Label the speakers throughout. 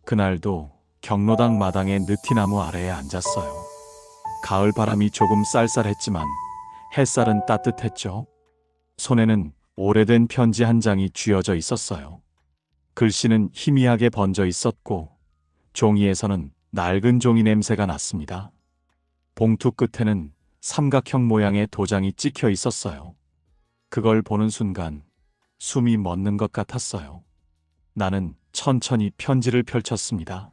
Speaker 1: 그날도 경로당 마당의 느티나무 아래에 앉았어요. 가을 바람이 조금 쌀쌀했지만 햇살은 따뜻했죠. 손에는 오래된 편지 한 장이 쥐어져 있었어요. 글씨는 희미하게 번져 있었고 종이에서는 낡은 종이 냄새가 났습니다. 봉투 끝에는 삼각형 모양의 도장이 찍혀 있었어요. 그걸 보는 순간 숨이 멎는 것 같았어요. 나는 천천히 편지를 펼쳤습니다.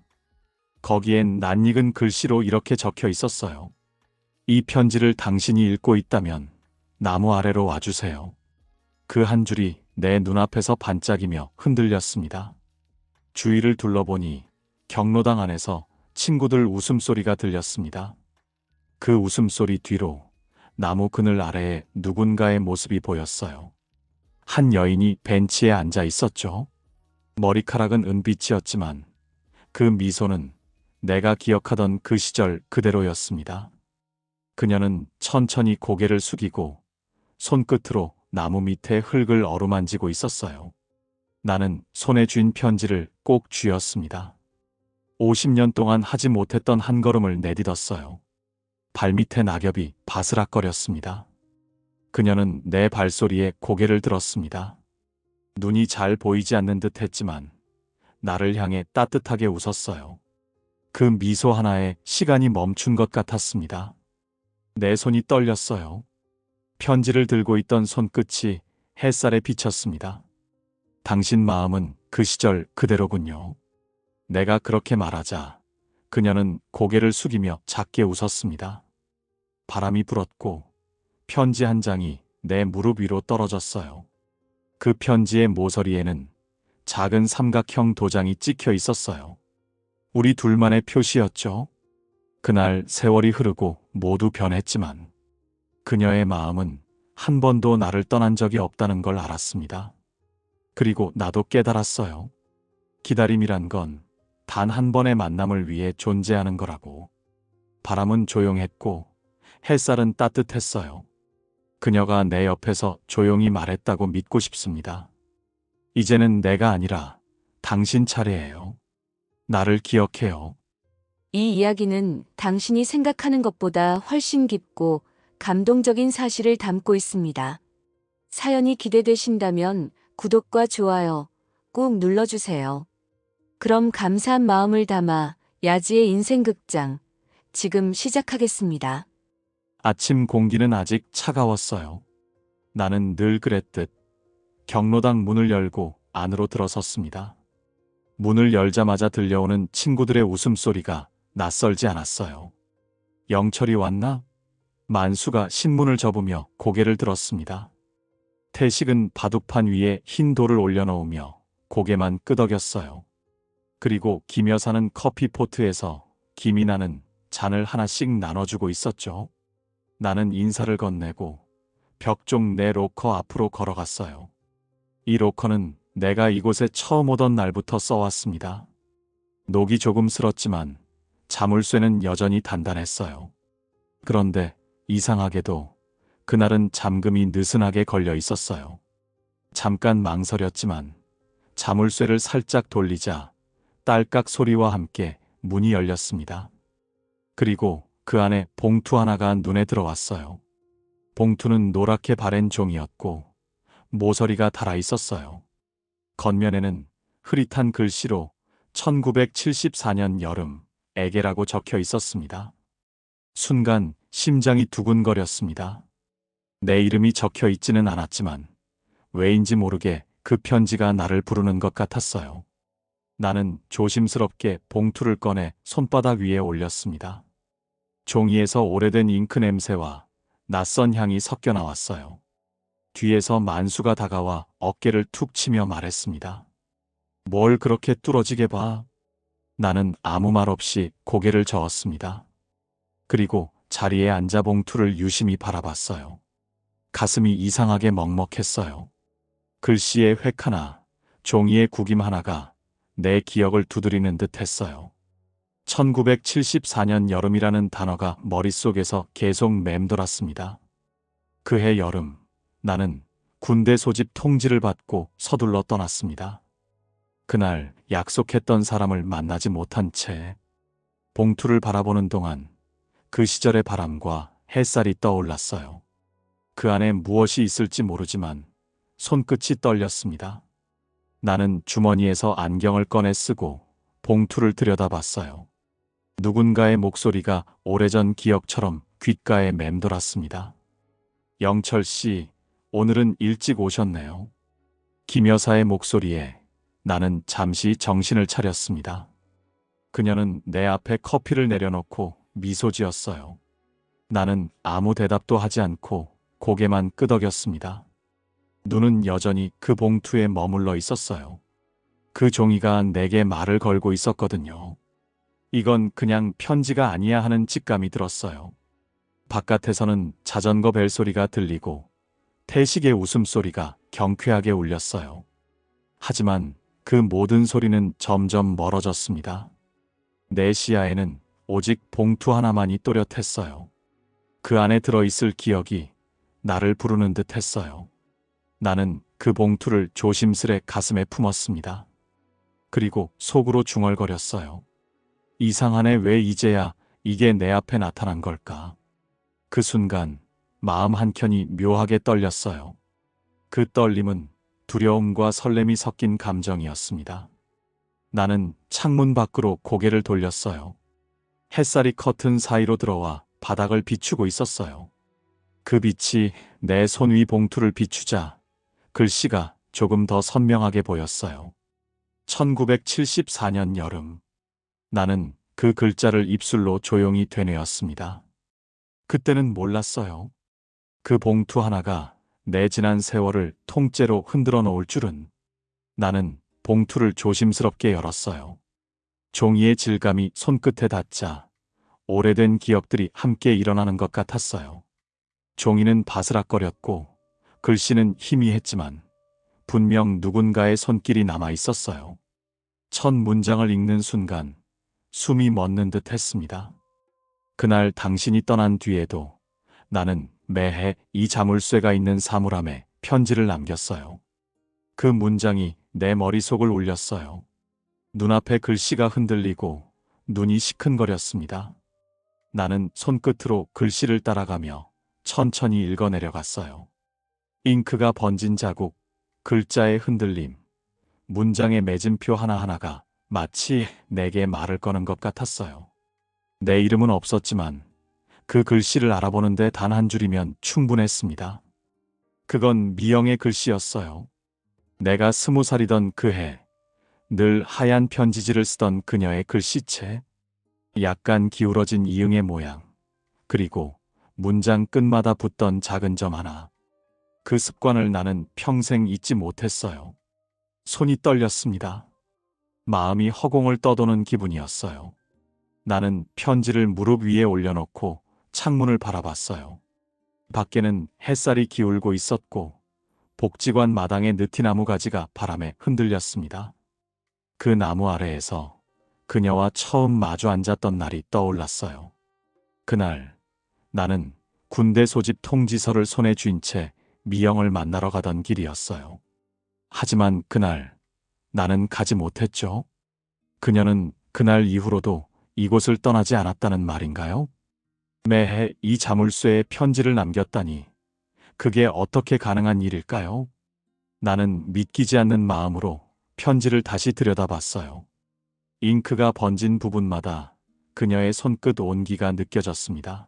Speaker 1: 거기엔 낯익은 글씨로 이렇게 적혀 있었어요. 이 편지를 당신이 읽고 있다면 나무 아래로 와주세요. 그 한 줄이 내 눈앞에서 반짝이며 흔들렸습니다. 주위를 둘러보니 경로당 안에서 친구들 웃음소리가 들렸습니다. 그 웃음소리 뒤로 나무 그늘 아래에 누군가의 모습이 보였어요. 한 여인이 벤치에 앉아 있었죠. 머리카락은 은빛이었지만 그 미소는 내가 기억하던 그 시절 그대로였습니다. 그녀는 천천히 고개를 숙이고 손끝으로 나무 밑에 흙을 어루만지고 있었어요. 나는 손에 쥔 편지를 꼭 쥐었습니다. 50년 동안 하지 못했던 한 걸음을 내딛었어요. 발밑에 낙엽이 바스락거렸습니다. 그녀는 내 발소리에 고개를 들었습니다. 눈이 잘 보이지 않는 듯 했지만 나를 향해 따뜻하게 웃었어요. 그 미소 하나에 시간이 멈춘 것 같았습니다. 내 손이 떨렸어요. 편지를 들고 있던 손끝이 햇살에 비쳤습니다. 당신 마음은 그 시절 그대로군요. 내가 그렇게 말하자 그녀는 고개를 숙이며 작게 웃었습니다. 바람이 불었고 편지 한 장이 내 무릎 위로 떨어졌어요. 그 편지의 모서리에는 작은 삼각형 도장이 찍혀 있었어요. 우리 둘만의 표시였죠. 그날 세월이 흐르고 모두 변했지만 그녀의 마음은 한 번도 나를 떠난 적이 없다는 걸 알았습니다. 그리고 나도 깨달았어요. 기다림이란 건 단 한 번의 만남을 위해 존재하는 거라고. 바람은 조용했고 햇살은 따뜻했어요. 그녀가 내 옆에서 조용히 말했다고 믿고 싶습니다. 이제는 내가 아니라 당신 차례예요. 나를 기억해요.
Speaker 2: 이 이야기는 당신이 생각하는 것보다 훨씬 깊고 감동적인 사실을 담고 있습니다. 사연이 기대되신다면 구독과 좋아요 꼭 눌러주세요. 그럼 감사한 마음을 담아 야지의 인생극장 지금 시작하겠습니다.
Speaker 1: 아침 공기는 아직 차가웠어요. 나는 늘 그랬듯 경로당 문을 열고 안으로 들어섰습니다. 문을 열자마자 들려오는 친구들의 웃음소리가 낯설지 않았어요. 영철이 왔나? 만수가 신문을 접으며 고개를 들었습니다. 태식은 바둑판 위에 흰 돌을 올려놓으며 고개만 끄덕였어요. 그리고 김 여사는 커피포트에서 김이 나는 잔을 하나씩 나눠주고 있었죠. 나는 인사를 건네고 벽쪽 내 로커 앞으로 걸어갔어요. 이 로커는 내가 이곳에 처음 오던 날부터 써왔습니다. 녹이 조금 슬었지만 자물쇠는 여전히 단단했어요. 그런데 이상하게도 그날은 잠금이 느슨하게 걸려 있었어요. 잠깐 망설였지만 자물쇠를 살짝 돌리자 딸깍 소리와 함께 문이 열렸습니다. 그리고 그 안에 봉투 하나가 눈에 들어왔어요. 봉투는 노랗게 바랜 종이었고 모서리가 달아 있었어요. 겉면에는 흐릿한 글씨로 1974년 여름 에게라고 적혀 있었습니다. 순간 심장이 두근거렸습니다. 내 이름이 적혀 있지는 않았지만 왜인지 모르게 그 편지가 나를 부르는 것 같았어요. 나는 조심스럽게 봉투를 꺼내 손바닥 위에 올렸습니다. 종이에서 오래된 잉크 냄새와 낯선 향이 섞여 나왔어요. 뒤에서 만수가 다가와 어깨를 툭 치며 말했습니다. 뭘 그렇게 뚫어지게 봐? 나는 아무 말 없이 고개를 저었습니다. 그리고 자리에 앉아 봉투를 유심히 바라봤어요. 가슴이 이상하게 먹먹했어요. 글씨의 획 하나, 종이의 구김 하나가 내 기억을 두드리는 듯 했어요. 1974년 여름이라는 단어가 머릿속에서 계속 맴돌았습니다. 그해 여름, 나는 군대 소집 통지를 받고 서둘러 떠났습니다. 그날 약속했던 사람을 만나지 못한 채 봉투를 바라보는 동안 그 시절의 바람과 햇살이 떠올랐어요. 그 안에 무엇이 있을지 모르지만 손끝이 떨렸습니다. 나는 주머니에서 안경을 꺼내 쓰고 봉투를 들여다봤어요. 누군가의 목소리가 오래전 기억처럼 귓가에 맴돌았습니다. 영철 씨, 오늘은 일찍 오셨네요. 김 여사의 목소리에 나는 잠시 정신을 차렸습니다. 그녀는 내 앞에 커피를 내려놓고 미소 지었어요. 나는 아무 대답도 하지 않고 고개만 끄덕였습니다. 눈은 여전히 그 봉투에 머물러 있었어요. 그 종이가 내게 말을 걸고 있었거든요. 이건 그냥 편지가 아니야 하는 직감이 들었어요. 바깥에서는 자전거 벨소리가 들리고 태식의 웃음소리가 경쾌하게 울렸어요. 하지만 그 모든 소리는 점점 멀어졌습니다. 내 시야에는 오직 봉투 하나만이 또렷했어요. 그 안에 들어있을 기억이 나를 부르는 듯 했어요. 나는 그 봉투를 조심스레 가슴에 품었습니다. 그리고 속으로 중얼거렸어요. 이상하네, 왜 이제야 이게 내 앞에 나타난 걸까? 그 순간 마음 한켠이 묘하게 떨렸어요. 그 떨림은 두려움과 설렘이 섞인 감정이었습니다. 나는 창문 밖으로 고개를 돌렸어요. 햇살이 커튼 사이로 들어와 바닥을 비추고 있었어요. 그 빛이 내 손 위 봉투를 비추자 글씨가 조금 더 선명하게 보였어요. 1974년 여름. 나는 그 글자를 입술로 조용히 되뇌었습니다. 그때는 몰랐어요. 그 봉투 하나가 내 지난 세월을 통째로 흔들어 놓을 줄은. 나는 봉투를 조심스럽게 열었어요. 종이의 질감이 손끝에 닿자 오래된 기억들이 함께 일어나는 것 같았어요. 종이는 바스락거렸고 글씨는 희미했지만 분명 누군가의 손길이 남아 있었어요. 첫 문장을 읽는 순간 숨이 멎는 듯 했습니다. 그날 당신이 떠난 뒤에도 나는 매해 이 자물쇠가 있는 사물함에 편지를 남겼어요. 그 문장이 내 머릿속을 울렸어요. 눈앞에 글씨가 흔들리고 눈이 시큰거렸습니다. 나는 손끝으로 글씨를 따라가며 천천히 읽어내려갔어요. 잉크가 번진 자국, 글자의 흔들림, 문장의 맺음표 하나하나가 마치 내게 말을 거는 것 같았어요. 내 이름은 없었지만 그 글씨를 알아보는데 단 한 줄이면 충분했습니다. 그건 미영의 글씨였어요. 내가 20살이던 그 해, 늘 하얀 편지지를 쓰던 그녀의 글씨체, 약간 기울어진 이응의 모양, 그리고 문장 끝마다 붙던 작은 점 하나. 그 습관을 나는 평생 잊지 못했어요. 손이 떨렸습니다. 마음이 허공을 떠도는 기분이었어요. 나는 편지를 무릎 위에 올려놓고 창문을 바라봤어요. 밖에는 햇살이 기울고 있었고 복지관 마당의 느티나무 가지가 바람에 흔들렸습니다. 그 나무 아래에서 그녀와 처음 마주 앉았던 날이 떠올랐어요. 그날 나는 군대 소집 통지서를 손에 쥔 채 미영을 만나러 가던 길이었어요. 하지만 그날 나는 가지 못했죠. 그녀는 그날 이후로도 이곳을 떠나지 않았다는 말인가요? 매해 이 자물쇠에 편지를 남겼다니 그게 어떻게 가능한 일일까요? 나는 믿기지 않는 마음으로 편지를 다시 들여다봤어요. 잉크가 번진 부분마다 그녀의 손끝 온기가 느껴졌습니다.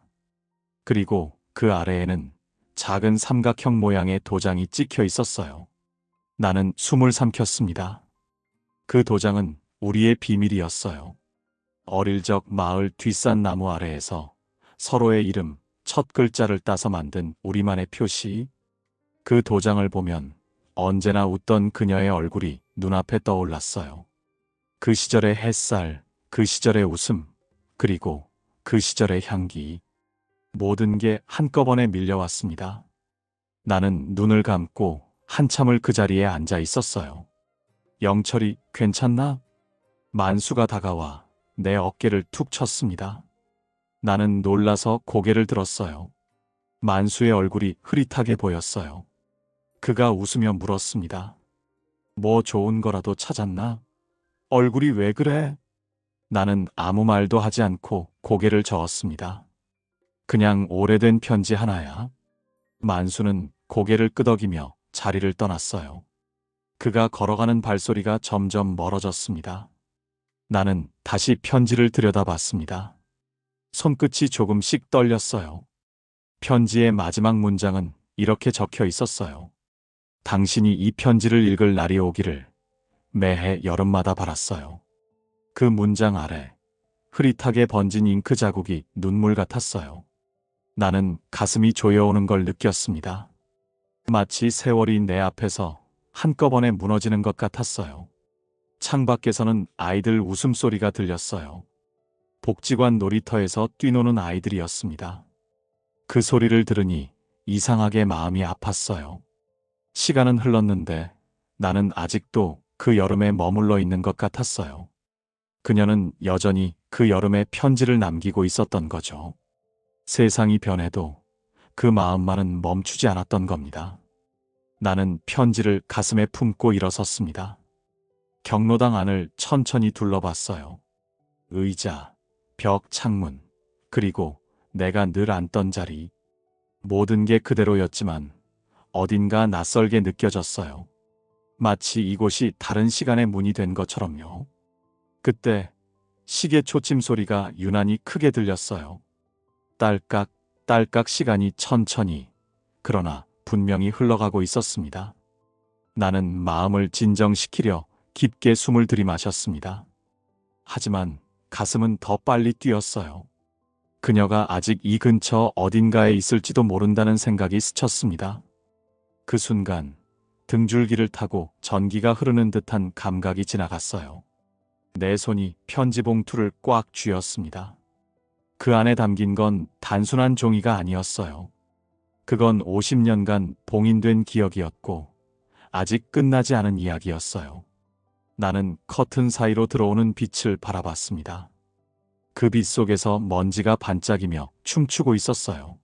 Speaker 1: 그리고 그 아래에는 작은 삼각형 모양의 도장이 찍혀 있었어요. 나는 숨을 삼켰습니다. 그 도장은 우리의 비밀이었어요. 어릴 적 마을 뒷산 나무 아래에서 서로의 이름, 첫 글자를 따서 만든 우리만의 표시. 그 도장을 보면 언제나 웃던 그녀의 얼굴이 눈앞에 떠올랐어요. 그 시절의 햇살, 그 시절의 웃음, 그리고 그 시절의 향기. 모든 게 한꺼번에 밀려왔습니다. 나는 눈을 감고 한참을 그 자리에 앉아 있었어요. 영철이 괜찮나? 만수가 다가와 내 어깨를 툭 쳤습니다. 나는 놀라서 고개를 들었어요. 만수의 얼굴이 흐릿하게 보였어요. 그가 웃으며 물었습니다. 뭐 좋은 거라도 찾았나? 얼굴이 왜 그래? 나는 아무 말도 하지 않고 고개를 저었습니다. 그냥 오래된 편지 하나야. 만수는 고개를 끄덕이며 자리를 떠났어요. 그가 걸어가는 발소리가 점점 멀어졌습니다. 나는 다시 편지를 들여다봤습니다. 손끝이 조금씩 떨렸어요. 편지의 마지막 문장은 이렇게 적혀 있었어요. 당신이 이 편지를 읽을 날이 오기를 매해 여름마다 바랐어요. 그 문장 아래 흐릿하게 번진 잉크 자국이 눈물 같았어요. 나는 가슴이 조여오는 걸 느꼈습니다. 마치 세월이 내 앞에서 한꺼번에 무너지는 것 같았어요. 창밖에서는 아이들 웃음소리가 들렸어요. 복지관 놀이터에서 뛰노는 아이들이었습니다. 그 소리를 들으니 이상하게 마음이 아팠어요. 시간은 흘렀는데 나는 아직도 그 여름에 머물러 있는 것 같았어요. 그녀는 여전히 그 여름에 편지를 남기고 있었던 거죠. 세상이 변해도 그 마음만은 멈추지 않았던 겁니다. 나는 편지를 가슴에 품고 일어섰습니다. 경로당 안을 천천히 둘러봤어요. 의자, 벽, 창문, 그리고 내가 늘 앉던 자리. 모든 게 그대로였지만 어딘가 낯설게 느껴졌어요. 마치 이곳이 다른 시간의 문이 된 것처럼요. 그때 시계 초침 소리가 유난히 크게 들렸어요. 딸깍, 딸깍 시간이 천천히, 그러나 분명히 흘러가고 있었습니다. 나는 마음을 진정시키려 깊게 숨을 들이마셨습니다. 하지만 가슴은 더 빨리 뛰었어요. 그녀가 아직 이 근처 어딘가에 있을지도 모른다는 생각이 스쳤습니다. 그 순간 등줄기를 타고 전기가 흐르는 듯한 감각이 지나갔어요. 내 손이 편지 봉투를 꽉 쥐었습니다. 그 안에 담긴 건 단순한 종이가 아니었어요. 그건 50년간 봉인된 기억이었고 아직 끝나지 않은 이야기였어요. 나는 커튼 사이로 들어오는 빛을 바라봤습니다. 그 빛 속에서 먼지가 반짝이며 춤추고 있었어요.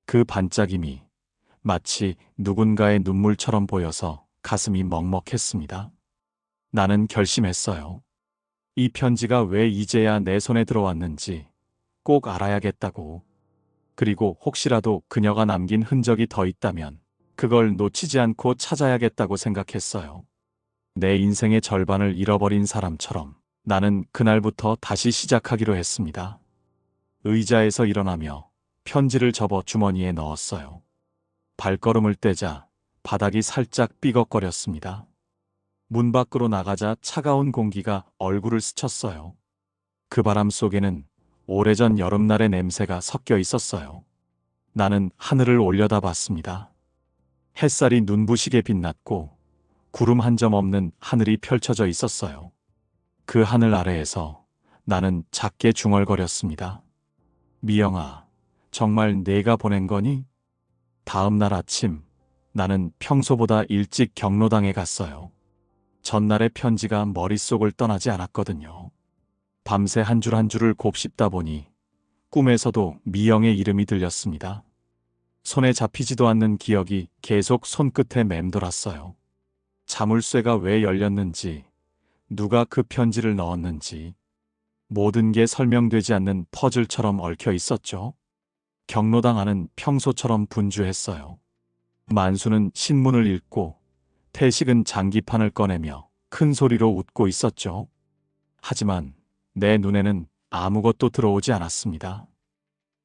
Speaker 1: 그 반짝임이 마치 누군가의 눈물처럼 보여서 가슴이 먹먹했습니다. 나는 결심했어요. 이 편지가 왜 이제야 내 손에 들어왔는지 꼭 알아야겠다고. 그리고 혹시라도 그녀가 남긴 흔적이 더 있다면 그걸 놓치지 않고 찾아야겠다고 생각했어요. 내 인생의 절반을 잃어버린 사람처럼 나는 그날부터 다시 시작하기로 했습니다. 의자에서 일어나며 편지를 접어 주머니에 넣었어요. 발걸음을 떼자 바닥이 살짝 삐걱거렸습니다. 문 밖으로 나가자 차가운 공기가 얼굴을 스쳤어요. 그 바람 속에는 오래전 여름날의 냄새가 섞여 있었어요. 나는 하늘을 올려다봤습니다. 햇살이 눈부시게 빛났고 구름 한 점 없는 하늘이 펼쳐져 있었어요. 그 하늘 아래에서 나는 작게 중얼거렸습니다. 미영아, 정말 내가 보낸 거니? 다음 날 아침, 나는 평소보다 일찍 경로당에 갔어요. 전날의 편지가 머릿속을 떠나지 않았거든요. 밤새 한 줄 한 줄을 곱씹다 보니 꿈에서도 미영의 이름이 들렸습니다. 손에 잡히지도 않는 기억이 계속 손끝에 맴돌았어요. 자물쇠가 왜 열렸는지, 누가 그 편지를 넣었는지, 모든 게 설명되지 않는 퍼즐처럼 얽혀 있었죠. 경로당 안은 평소처럼 분주했어요. 만수는 신문을 읽고 태식은 장기판을 꺼내며 큰 소리로 웃고 있었죠. 하지만 내 눈에는 아무것도 들어오지 않았습니다.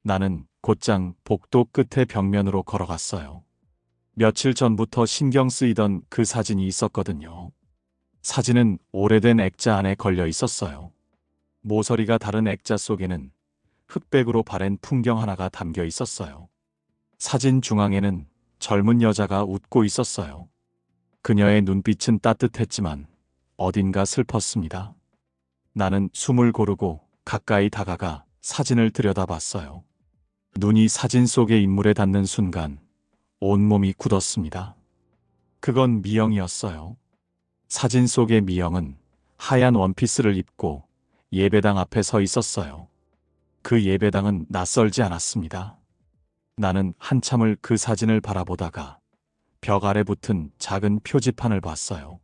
Speaker 1: 나는 곧장 복도 끝에 벽면으로 걸어갔어요. 며칠 전부터 신경 쓰이던 그 사진이 있었거든요. 사진은 오래된 액자 안에 걸려 있었어요. 모서리가 다른 액자 속에는 흑백으로 바랜 풍경 하나가 담겨 있었어요. 사진 중앙에는 젊은 여자가 웃고 있었어요. 그녀의 눈빛은 따뜻했지만 어딘가 슬펐습니다. 나는 숨을 고르고 가까이 다가가 사진을 들여다봤어요. 눈이 사진 속의 인물에 닿는 순간 온몸이 굳었습니다. 그건 미영이었어요. 사진 속의 미영은 하얀 원피스를 입고 예배당 앞에 서 있었어요. 그 예배당은 낯설지 않았습니다. 나는 한참을 그 사진을 바라보다가 벽 아래 붙은 작은 표지판을 봤어요.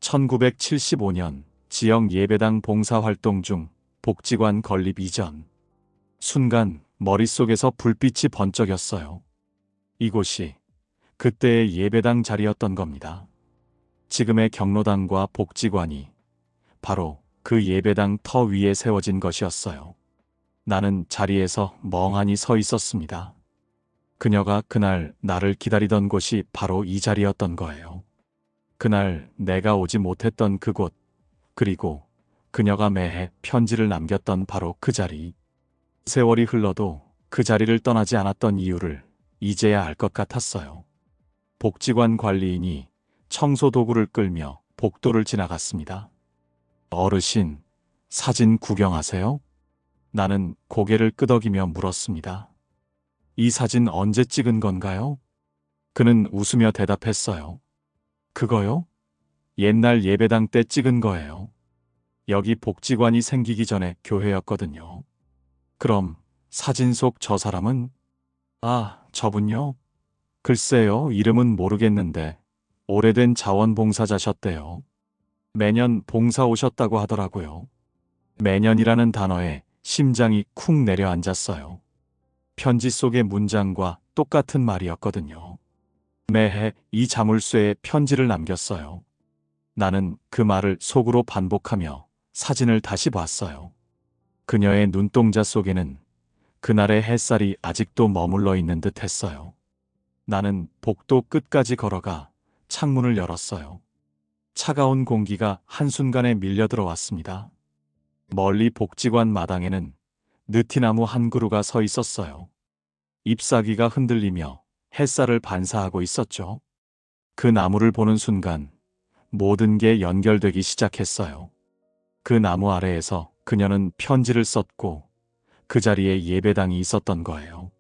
Speaker 1: 1975년 지역 예배당 봉사활동 중 복지관 건립 이전. 순간 머릿속에서 불빛이 번쩍였어요. 이곳이 그때의 예배당 자리였던 겁니다. 지금의 경로당과 복지관이 바로 그 예배당 터 위에 세워진 것이었어요. 나는 자리에서 멍하니 서 있었습니다. 그녀가 그날 나를 기다리던 곳이 바로 이 자리였던 거예요. 그날 내가 오지 못했던 그곳, 그리고 그녀가 매해 편지를 남겼던 바로 그 자리. 세월이 흘러도 그 자리를 떠나지 않았던 이유를 이제야 알 것 같았어요. 복지관 관리인이 청소 도구를 끌며 복도를 지나갔습니다. 어르신, 사진 구경하세요? 나는 고개를 끄덕이며 물었습니다. 이 사진 언제 찍은 건가요? 그는 웃으며 대답했어요. 그거요? 옛날 예배당 때 찍은 거예요. 여기 복지관이 생기기 전에 교회였거든요. 그럼 사진 속 저 사람은? 아, 저분요? 글쎄요, 이름은 모르겠는데 오래된 자원봉사자셨대요. 매년 봉사 오셨다고 하더라고요. 매년이라는 단어에 심장이 쿵 내려앉았어요. 편지 속의 문장과 똑같은 말이었거든요. 매해 이 자물쇠에 편지를 남겼어요. 나는 그 말을 속으로 반복하며 사진을 다시 봤어요. 그녀의 눈동자 속에는 그날의 햇살이 아직도 머물러 있는 듯 했어요. 나는 복도 끝까지 걸어가 창문을 열었어요. 차가운 공기가 한순간에 밀려 들어왔습니다. 멀리 복지관 마당에는 느티나무 한 그루가 서 있었어요. 잎사귀가 흔들리며 햇살을 반사하고 있었죠. 그 나무를 보는 순간 모든 게 연결되기 시작했어요. 그 나무 아래에서 그녀는 편지를 썼고 그 자리에 예배당이 있었던 거예요.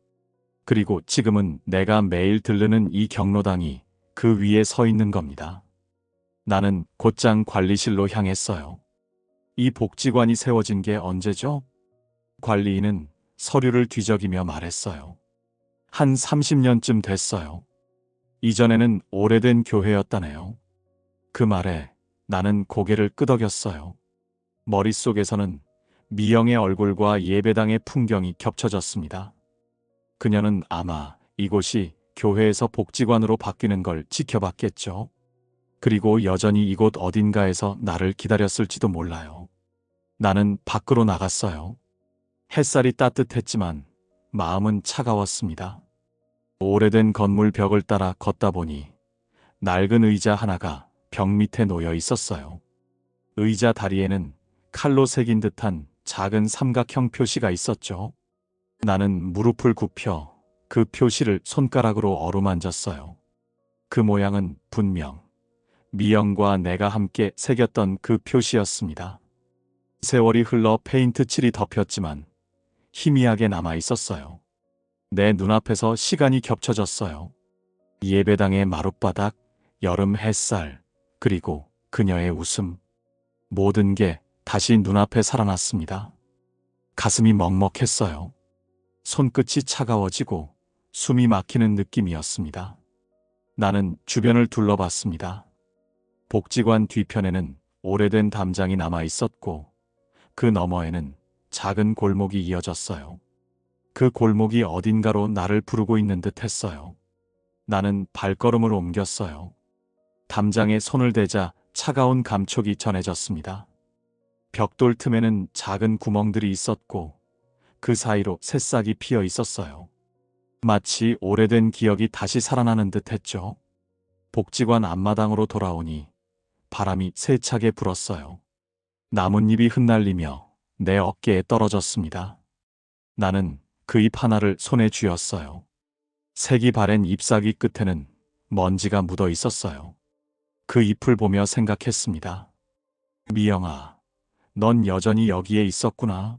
Speaker 1: 그리고 지금은 내가 매일 들르는 이 경로당이 그 위에 서 있는 겁니다. 나는 곧장 관리실로 향했어요. 이 복지관이 세워진 게 언제죠? 관리인은 서류를 뒤적이며 말했어요. 한 30년쯤 됐어요. 이전에는 오래된 교회였다네요. 그 말에 나는 고개를 끄덕였어요. 머릿속에서는 미영의 얼굴과 예배당의 풍경이 겹쳐졌습니다. 그녀는 아마 이곳이 교회에서 복지관으로 바뀌는 걸 지켜봤겠죠. 그리고 여전히 이곳 어딘가에서 나를 기다렸을지도 몰라요. 나는 밖으로 나갔어요. 햇살이 따뜻했지만 마음은 차가웠습니다. 오래된 건물 벽을 따라 걷다 보니 낡은 의자 하나가 벽 밑에 놓여 있었어요. 의자 다리에는 칼로 새긴 듯한 작은 삼각형 표시가 있었죠. 나는 무릎을 굽혀 그 표시를 손가락으로 어루만졌어요. 그 모양은 분명 미영과 내가 함께 새겼던 그 표시였습니다. 세월이 흘러 페인트 칠이 덮였지만 희미하게 남아 있었어요. 내 눈앞에서 시간이 겹쳐졌어요. 예배당의 마룻바닥, 여름 햇살, 그리고 그녀의 웃음. 모든 게 다시 눈앞에 살아났습니다. 가슴이 먹먹했어요. 손끝이 차가워지고 숨이 막히는 느낌이었습니다. 나는 주변을 둘러봤습니다. 복지관 뒤편에는 오래된 담장이 남아 있었고 그 너머에는 작은 골목이 이어졌어요. 그 골목이 어딘가로 나를 부르고 있는 듯 했어요. 나는 발걸음을 옮겼어요. 담장에 손을 대자 차가운 감촉이 전해졌습니다. 벽돌 틈에는 작은 구멍들이 있었고 그 사이로 새싹이 피어 있었어요. 마치 오래된 기억이 다시 살아나는 듯 했죠. 복지관 앞마당으로 돌아오니 바람이 세차게 불었어요. 나뭇잎이 흩날리며 내 어깨에 떨어졌습니다. 나는 그 잎 하나를 손에 쥐었어요. 색이 바랜 잎사귀 끝에는 먼지가 묻어 있었어요. 그 잎을 보며 생각했습니다. 미영아, 넌 여전히 여기에 있었구나.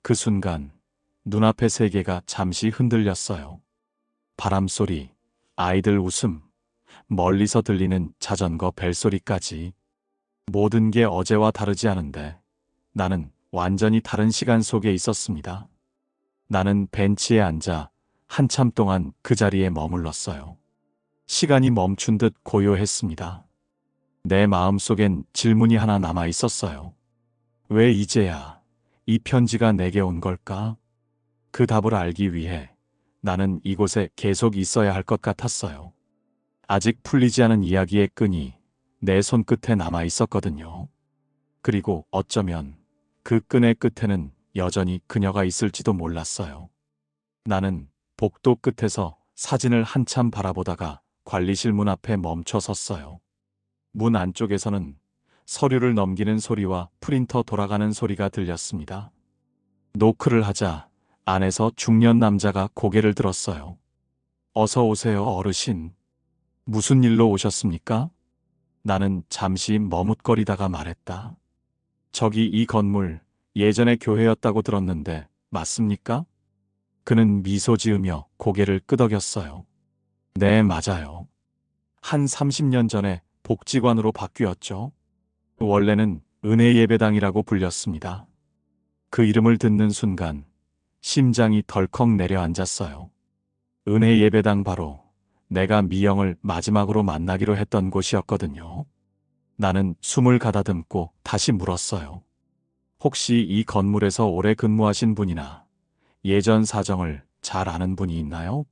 Speaker 1: 그 순간 눈앞의 세계가 잠시 흔들렸어요. 바람소리, 아이들 웃음, 멀리서 들리는 자전거 벨소리까지. 모든 게 어제와 다르지 않은데 나는 완전히 다른 시간 속에 있었습니다. 나는 벤치에 앉아 한참 동안 그 자리에 머물렀어요. 시간이 멈춘 듯 고요했습니다. 내 마음속엔 질문이 하나 남아 있었어요. 왜 이제야 이 편지가 내게 온 걸까? 그 답을 알기 위해 나는 이곳에 계속 있어야 할 것 같았어요. 아직 풀리지 않은 이야기의 끈이 내 손끝에 남아 있었거든요. 그리고 어쩌면 그 끈의 끝에는 여전히 그녀가 있을지도 몰랐어요. 나는 복도 끝에서 사진을 한참 바라보다가 관리실 문 앞에 멈춰 섰어요. 문 안쪽에서는 서류를 넘기는 소리와 프린터 돌아가는 소리가 들렸습니다. 노크를 하자 안에서 중년 남자가 고개를 들었어요. 어서 오세요, 어르신. 무슨 일로 오셨습니까? 나는 잠시 머뭇거리다가 말했다. 저기 이 건물 예전에 교회였다고 들었는데 맞습니까? 그는 미소 지으며 고개를 끄덕였어요. 네, 맞아요. 한 30년 전에 복지관으로 바뀌었죠. 원래는 은혜 예배당이라고 불렸습니다. 그 이름을 듣는 순간 심장이 덜컥 내려앉았어요. 은혜 예배당 바로 내가 미영을 마지막으로 만나기로 했던 곳이었거든요. 나는 숨을 가다듬고 다시 물었어요. 혹시 이 건물에서 오래 근무하신 분이나 예전 사정을 잘 아는 분이 있나요?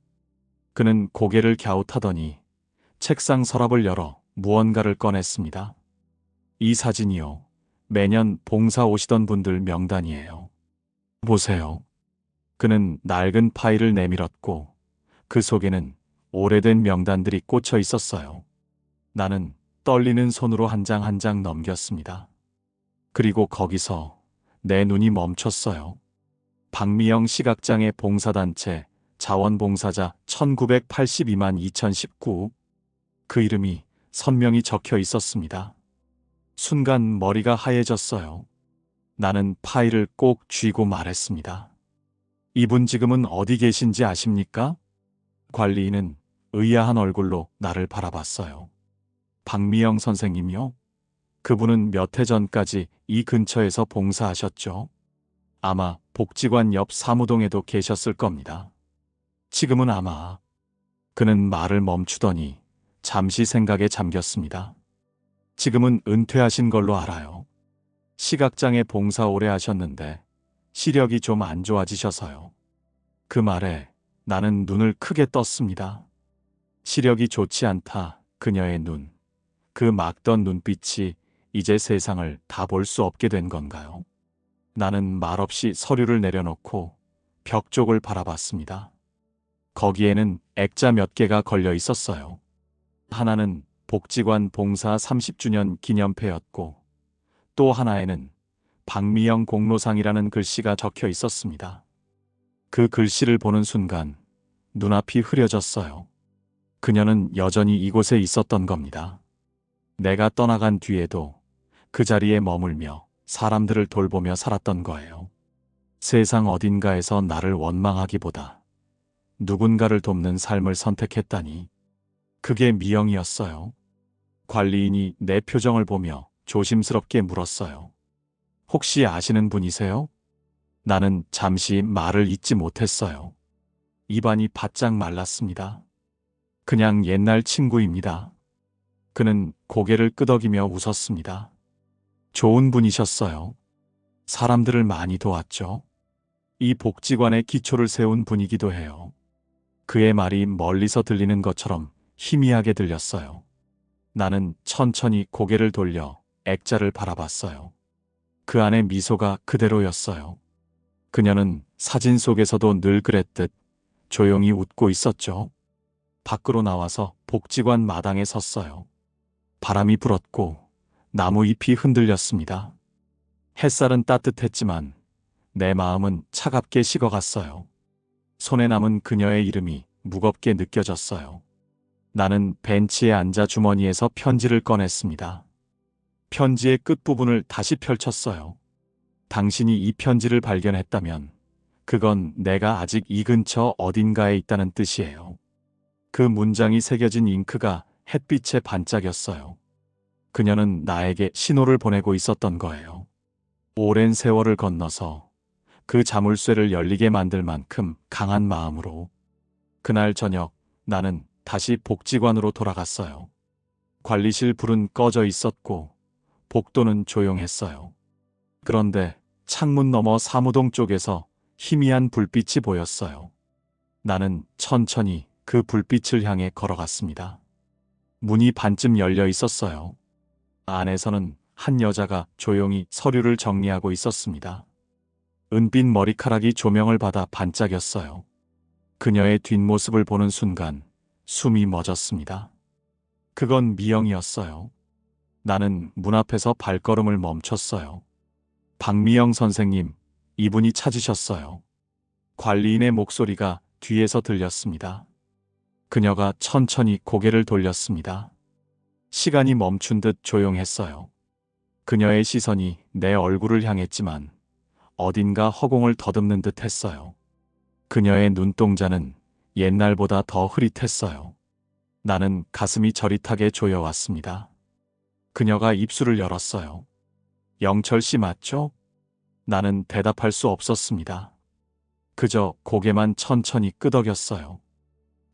Speaker 1: 그는 고개를 갸웃하더니 책상 서랍을 열어 무언가를 꺼냈습니다. 이 사진이요. 매년 봉사 오시던 분들 명단이에요. 보세요. 그는 낡은 파일을 내밀었고 그 속에는 오래된 명단들이 꽂혀 있었어요. 나는 떨리는 손으로 한 장 한 장 넘겼습니다. 그리고 거기서 내 눈이 멈췄어요. 박미영 시각장애 봉사단체 자원봉사자 1982만 2019. 그 이름이 선명히 적혀 있었습니다. 순간 머리가 하얘졌어요. 나는 파일을 꼭 쥐고 말했습니다. 이분 지금은 어디 계신지 아십니까? 관리인은 의아한 얼굴로 나를 바라봤어요. 박미영 선생님이요? 그분은 몇 해 전까지 이 근처에서 봉사하셨죠. 아마 복지관 옆 사무동에도 계셨을 겁니다. 지금은 아마. 그는 말을 멈추더니 잠시 생각에 잠겼습니다. 지금은 은퇴하신 걸로 알아요. 시각장애 봉사 오래 하셨는데 시력이 좀 안 좋아지셔서요. 그 말에 나는 눈을 크게 떴습니다. 시력이 좋지 않다 그녀의 눈. 그 막던 눈빛이 이제 세상을 다 볼 수 없게 된 건가요? 나는 말없이 서류를 내려놓고 벽 쪽을 바라봤습니다. 거기에는 액자 몇 개가 걸려 있었어요. 하나는 복지관 봉사 30주년 기념패였고 또 하나에는 박미영 공로상이라는 글씨가 적혀 있었습니다. 그 글씨를 보는 순간 눈앞이 흐려졌어요. 그녀는 여전히 이곳에 있었던 겁니다. 내가 떠나간 뒤에도 그 자리에 머물며 사람들을 돌보며 살았던 거예요. 세상 어딘가에서 나를 원망하기보다 누군가를 돕는 삶을 선택했다니. 그게 미영이었어요. 관리인이 내 표정을 보며 조심스럽게 물었어요. 혹시 아시는 분이세요? 나는 잠시 말을 잇지 못했어요. 입안이 바짝 말랐습니다. 그냥 옛날 친구입니다. 그는 고개를 끄덕이며 웃었습니다. 좋은 분이셨어요. 사람들을 많이 도왔죠. 이 복지관의 기초를 세운 분이기도 해요. 그의 말이 멀리서 들리는 것처럼 희미하게 들렸어요. 나는 천천히 고개를 돌려 액자를 바라봤어요. 그 안에 미소가 그대로였어요. 그녀는 사진 속에서도 늘 그랬듯 조용히 웃고 있었죠. 밖으로 나와서 복지관 마당에 섰어요. 바람이 불었고 나무 잎이 흔들렸습니다. 햇살은 따뜻했지만 내 마음은 차갑게 식어갔어요. 손에 남은 그녀의 이름이 무겁게 느껴졌어요. 나는 벤치에 앉아 주머니에서 편지를 꺼냈습니다. 편지의 끝부분을 다시 펼쳤어요. 당신이 이 편지를 발견했다면 그건 내가 아직 이 근처 어딘가에 있다는 뜻이에요. 그 문장이 새겨진 잉크가 햇빛에 반짝였어요. 그녀는 나에게 신호를 보내고 있었던 거예요. 오랜 세월을 건너서 그 자물쇠를 열리게 만들 만큼 강한 마음으로. 그날 저녁 나는 다시 복지관으로 돌아갔어요. 관리실 불은 꺼져 있었고 복도는 조용했어요. 그런데 창문 너머 사무동 쪽에서 희미한 불빛이 보였어요. 나는 천천히 그 불빛을 향해 걸어갔습니다. 문이 반쯤 열려 있었어요. 안에서는 한 여자가 조용히 서류를 정리하고 있었습니다. 은빛 머리카락이 조명을 받아 반짝였어요. 그녀의 뒷모습을 보는 순간 숨이 멎었습니다. 그건 미영이었어요. 나는 문 앞에서 발걸음을 멈췄어요. 박미영 선생님, 이분이 찾으셨어요. 관리인의 목소리가 뒤에서 들렸습니다. 그녀가 천천히 고개를 돌렸습니다. 시간이 멈춘 듯 조용했어요. 그녀의 시선이 내 얼굴을 향했지만 어딘가 허공을 더듬는 듯 했어요. 그녀의 눈동자는 옛날보다 더 흐릿했어요. 나는 가슴이 저릿하게 조여왔습니다. 그녀가 입술을 열었어요. 영철 씨 맞죠? 나는 대답할 수 없었습니다. 그저 고개만 천천히 끄덕였어요.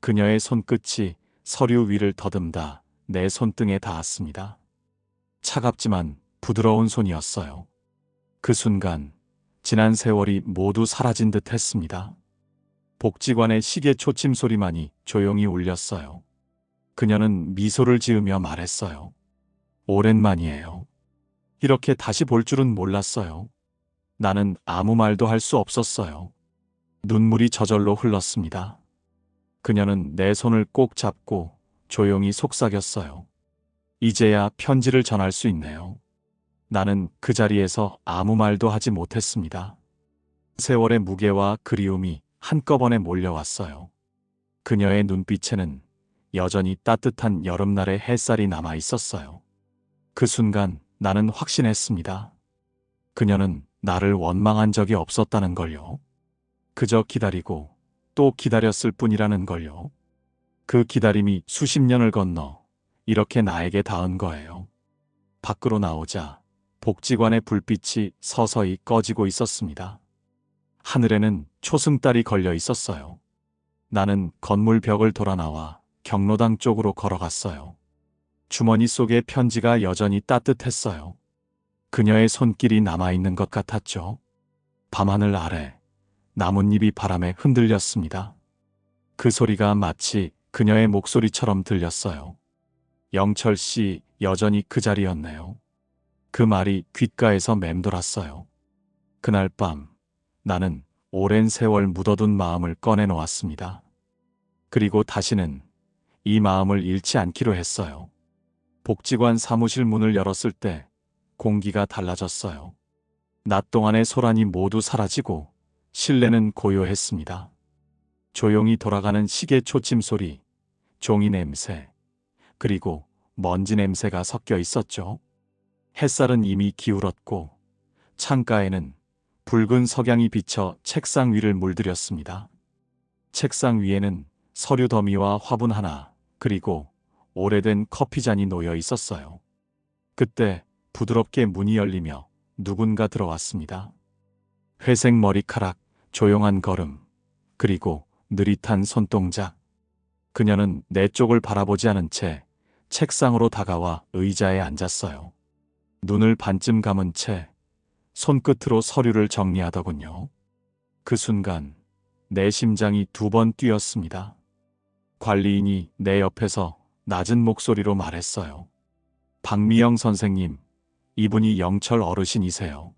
Speaker 1: 그녀의 손끝이 서류 위를 더듬다 내 손등에 닿았습니다. 차갑지만 부드러운 손이었어요. 그 순간 지난 세월이 모두 사라진 듯 했습니다. 복지관의 시계 초침 소리만이 조용히 울렸어요. 그녀는 미소를 지으며 말했어요. 오랜만이에요. 이렇게 다시 볼 줄은 몰랐어요. 나는 아무 말도 할 수 없었어요. 눈물이 저절로 흘렀습니다. 그녀는 내 손을 꼭 잡고 조용히 속삭였어요. 이제야 편지를 전할 수 있네요. 나는 그 자리에서 아무 말도 하지 못했습니다. 세월의 무게와 그리움이 한꺼번에 몰려왔어요. 그녀의 눈빛에는 여전히 따뜻한 여름날의 햇살이 남아 있었어요. 그 순간 나는 확신했습니다. 그녀는 나를 원망한 적이 없었다는 걸요. 그저 기다리고 또 기다렸을 뿐이라는 걸요. 그 기다림이 수십 년을 건너 이렇게 나에게 닿은 거예요. 밖으로 나오자 복지관의 불빛이 서서히 꺼지고 있었습니다. 하늘에는 초승달이 걸려 있었어요. 나는 건물 벽을 돌아 나와 경로당 쪽으로 걸어갔어요. 주머니 속의 편지가 여전히 따뜻했어요. 그녀의 손길이 남아있는 것 같았죠. 밤하늘 아래 나뭇잎이 바람에 흔들렸습니다. 그 소리가 마치 그녀의 목소리처럼 들렸어요. 영철 씨 여전히 그 자리였네요. 그 말이 귓가에서 맴돌았어요. 그날 밤 나는 오랜 세월 묻어둔 마음을 꺼내놓았습니다. 그리고 다시는 이 마음을 잃지 않기로 했어요. 복지관 사무실 문을 열었을 때 공기가 달라졌어요. 낮 동안의 소란이 모두 사라지고 실내는 고요했습니다. 조용히 돌아가는 시계 초침 소리, 종이 냄새, 그리고 먼지 냄새가 섞여 있었죠. 햇살은 이미 기울었고 창가에는 붉은 석양이 비쳐 책상 위를 물들였습니다. 책상 위에는 서류 더미와 화분 하나, 그리고 오래된 커피잔이 놓여 있었어요. 그때 부드럽게 문이 열리며 누군가 들어왔습니다. 회색 머리카락, 조용한 걸음, 그리고 느릿한 손동작. 그녀는 내 쪽을 바라보지 않은 채 책상으로 다가와 의자에 앉았어요. 눈을 반쯤 감은 채 손끝으로 서류를 정리하더군요. 그 순간 내 심장이 2번 뛰었습니다. 관리인이 내 옆에서 낮은 목소리로 말했어요. 박미영 선생님, 이분이 영철 어르신이세요.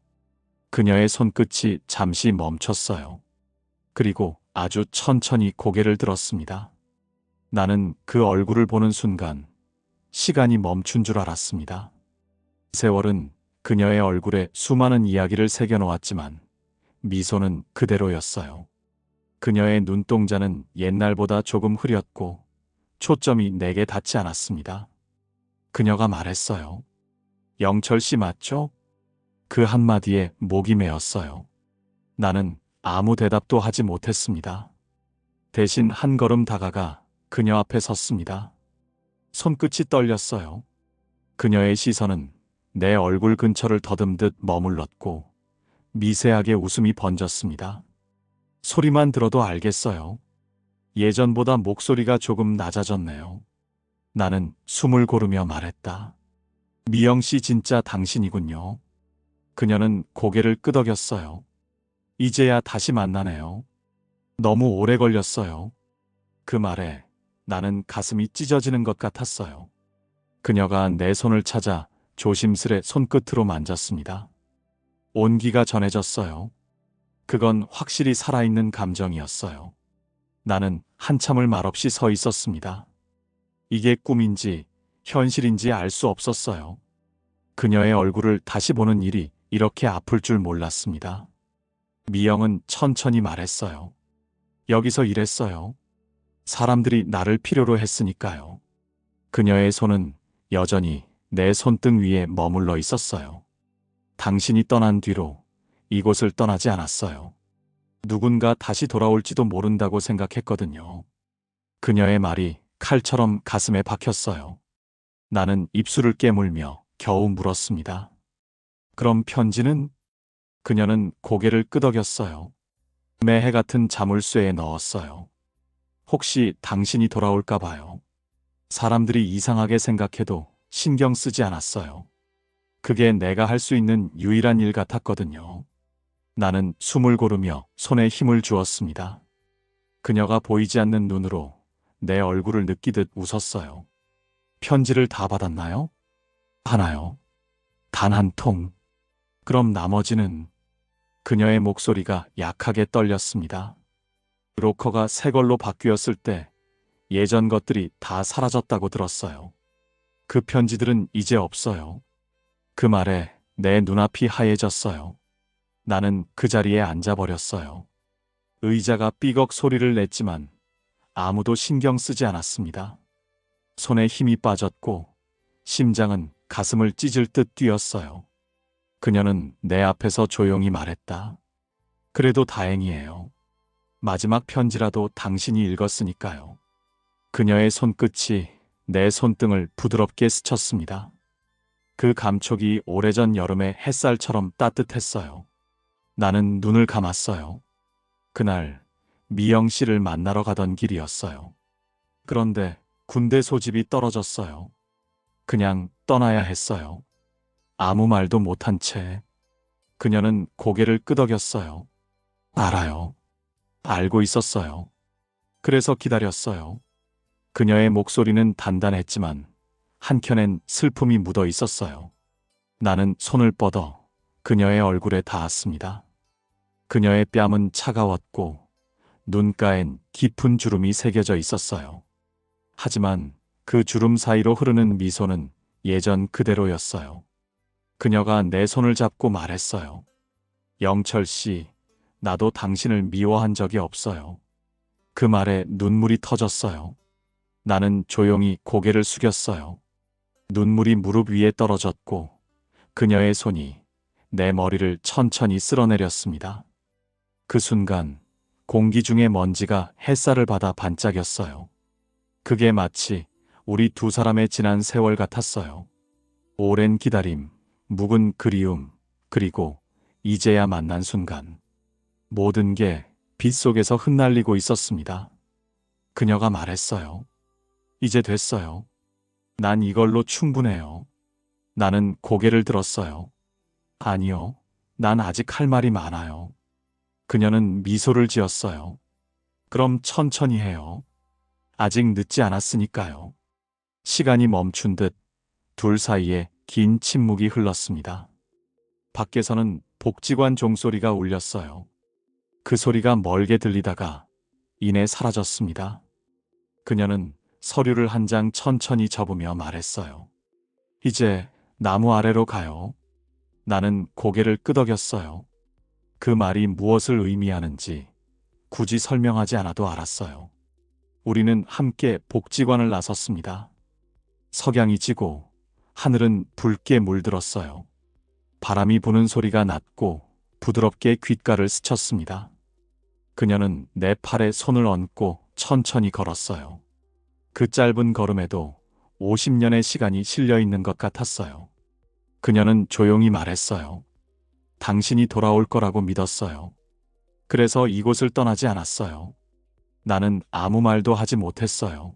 Speaker 1: 그녀의 손끝이 잠시 멈췄어요. 그리고 아주 천천히 고개를 들었습니다. 나는 그 얼굴을 보는 순간 시간이 멈춘 줄 알았습니다. 세월은 그녀의 얼굴에 수많은 이야기를 새겨놓았지만 미소는 그대로였어요. 그녀의 눈동자는 옛날보다 조금 흐렸고 초점이 내게 닿지 않았습니다. 그녀가 말했어요. 영철 씨 맞죠? 그 한마디에 목이 메었어요. 나는 아무 대답도 하지 못했습니다. 대신 한 걸음 다가가 그녀 앞에 섰습니다. 손끝이 떨렸어요. 그녀의 시선은 내 얼굴 근처를 더듬듯 머물렀고 미세하게 웃음이 번졌습니다. 소리만 들어도 알겠어요. 예전보다 목소리가 조금 낮아졌네요. 나는 숨을 고르며 말했다. 미영 씨 진짜 당신이군요. 그녀는 고개를 끄덕였어요. 이제야 다시 만나네요. 너무 오래 걸렸어요. 그 말에 나는 가슴이 찢어지는 것 같았어요. 그녀가 내 손을 찾아 조심스레 손끝으로 만졌습니다. 온기가 전해졌어요. 그건 확실히 살아있는 감정이었어요. 나는 한참을 말없이 서 있었습니다. 이게 꿈인지 현실인지 알 수 없었어요. 그녀의 얼굴을 다시 보는 일이 이렇게 아플 줄 몰랐습니다. 미영은 천천히 말했어요. 여기서 일했어요. 사람들이 나를 필요로 했으니까요. 그녀의 손은 여전히 내 손등 위에 머물러 있었어요. 당신이 떠난 뒤로 이곳을 떠나지 않았어요. 누군가 다시 돌아올지도 모른다고 생각했거든요. 그녀의 말이 칼처럼 가슴에 박혔어요. 나는 입술을 깨물며 겨우 물었습니다. 그럼 편지는? 그녀는 고개를 끄덕였어요. 매해 같은 자물쇠에 넣었어요. 혹시 당신이 돌아올까 봐요. 사람들이 이상하게 생각해도 신경 쓰지 않았어요. 그게 내가 할 수 있는 유일한 일 같았거든요. 나는 숨을 고르며 손에 힘을 주었습니다. 그녀가 보이지 않는 눈으로 내 얼굴을 느끼듯 웃었어요. 편지를 다 받았나요? 하나요. 단 한 통. 그럼 나머지는? 그녀의 목소리가 약하게 떨렸습니다. 로커가 새 걸로 바뀌었을 때 예전 것들이 다 사라졌다고 들었어요. 그 편지들은 이제 없어요. 그 말에 내 눈앞이 하얘졌어요. 나는 그 자리에 앉아버렸어요. 의자가 삐걱 소리를 냈지만 아무도 신경 쓰지 않았습니다. 손에 힘이 빠졌고 심장은 가슴을 찢을 듯 뛰었어요. 그녀는 내 앞에서 조용히 말했다. 그래도 다행이에요. 마지막 편지라도 당신이 읽었으니까요. 그녀의 손끝이 내 손등을 부드럽게 스쳤습니다. 그 감촉이 오래전 여름의 햇살처럼 따뜻했어요. 나는 눈을 감았어요. 그날 미영 씨를 만나러 가던 길이었어요. 그런데 군대 소집이 떨어졌어요. 그냥 떠나야 했어요. 아무 말도 못한 채 그녀는 고개를 끄덕였어요. 알아요. 알고 있었어요. 그래서 기다렸어요. 그녀의 목소리는 단단했지만 한켠엔 슬픔이 묻어 있었어요. 나는 손을 뻗어 그녀의 얼굴에 닿았습니다. 그녀의 뺨은 차가웠고 눈가엔 깊은 주름이 새겨져 있었어요. 하지만 그 주름 사이로 흐르는 미소는 예전 그대로였어요. 그녀가 내 손을 잡고 말했어요. 영철 씨, 나도 당신을 미워한 적이 없어요. 그 말에 눈물이 터졌어요. 나는 조용히 고개를 숙였어요. 눈물이 무릎 위에 떨어졌고 그녀의 손이 내 머리를 천천히 쓸어내렸습니다. 그 순간 공기 중의 먼지가 햇살을 받아 반짝였어요. 그게 마치 우리 두 사람의 지난 세월 같았어요. 오랜 기다림, 묵은 그리움, 그리고 이제야 만난 순간. 모든 게 빛 속에서 흩날리고 있었습니다. 그녀가 말했어요. 이제 됐어요. 난 이걸로 충분해요. 나는 고개를 들었어요. 아니요. 난 아직 할 말이 많아요. 그녀는 미소를 지었어요. 그럼 천천히 해요. 아직 늦지 않았으니까요. 시간이 멈춘 듯 둘 사이에 긴 침묵이 흘렀습니다. 밖에서는 복지관 종소리가 울렸어요. 그 소리가 멀게 들리다가 이내 사라졌습니다. 그녀는 서류를 한 장 천천히 접으며 말했어요. 이제 나무 아래로 가요. 나는 고개를 끄덕였어요. 그 말이 무엇을 의미하는지 굳이 설명하지 않아도 알았어요. 우리는 함께 복지관을 나섰습니다. 석양이 지고 하늘은 붉게 물들었어요. 바람이 부는 소리가 났고 부드럽게 귓가를 스쳤습니다. 그녀는 내 팔에 손을 얹고 천천히 걸었어요. 그 짧은 걸음에도 50년의 시간이 실려 있는 것 같았어요. 그녀는 조용히 말했어요. 당신이 돌아올 거라고 믿었어요. 그래서 이곳을 떠나지 않았어요. 나는 아무 말도 하지 못했어요.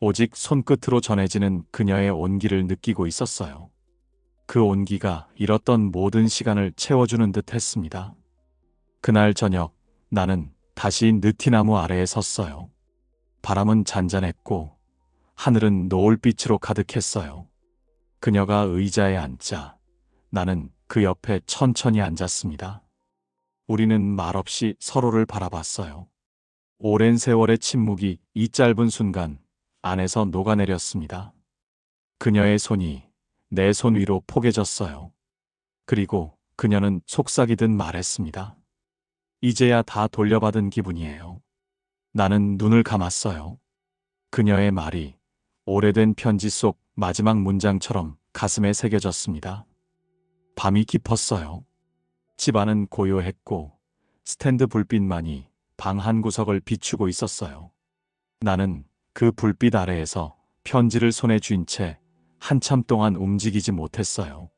Speaker 1: 오직 손끝으로 전해지는 그녀의 온기를 느끼고 있었어요. 그 온기가 잃었던 모든 시간을 채워주는 듯 했습니다. 그날 저녁 나는 다시 느티나무 아래에 섰어요. 바람은 잔잔했고 하늘은 노을빛으로 가득했어요. 그녀가 의자에 앉자 나는 그 옆에 천천히 앉았습니다. 우리는 말없이 서로를 바라봤어요. 오랜 세월의 침묵이 이 짧은 순간 안에서 녹아내렸습니다. 그녀의 손이 내 손 위로 포개졌어요. 그리고 그녀는 속삭이듯 말했습니다. 이제야 다 돌려받은 기분이에요. 나는 눈을 감았어요. 그녀의 말이 오래된 편지 속 마지막 문장처럼 가슴에 새겨졌습니다. 밤이 깊었어요. 집안은 고요했고 스탠드 불빛만이 방 한 구석을 비추고 있었어요. 나는 그 불빛 아래에서 편지를 손에 쥔 채 한참 동안 움직이지 못했어요.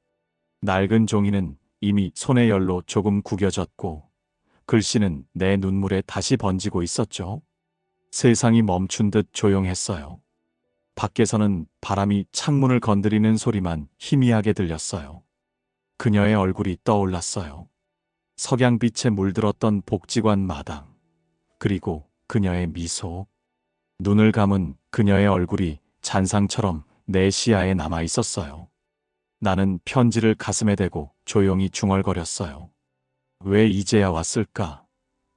Speaker 1: 낡은 종이는 이미 손의 열로 조금 구겨졌고 글씨는 내 눈물에 다시 번지고 있었죠. 세상이 멈춘 듯 조용했어요. 밖에서는 바람이 창문을 건드리는 소리만 희미하게 들렸어요. 그녀의 얼굴이 떠올랐어요. 석양빛에 물들었던 복지관 마당, 그리고 그녀의 미소. 눈을 감은 그녀의 얼굴이 잔상처럼 내 시야에 남아 있었어요. 나는 편지를 가슴에 대고 조용히 중얼거렸어요. 왜 이제야 왔을까?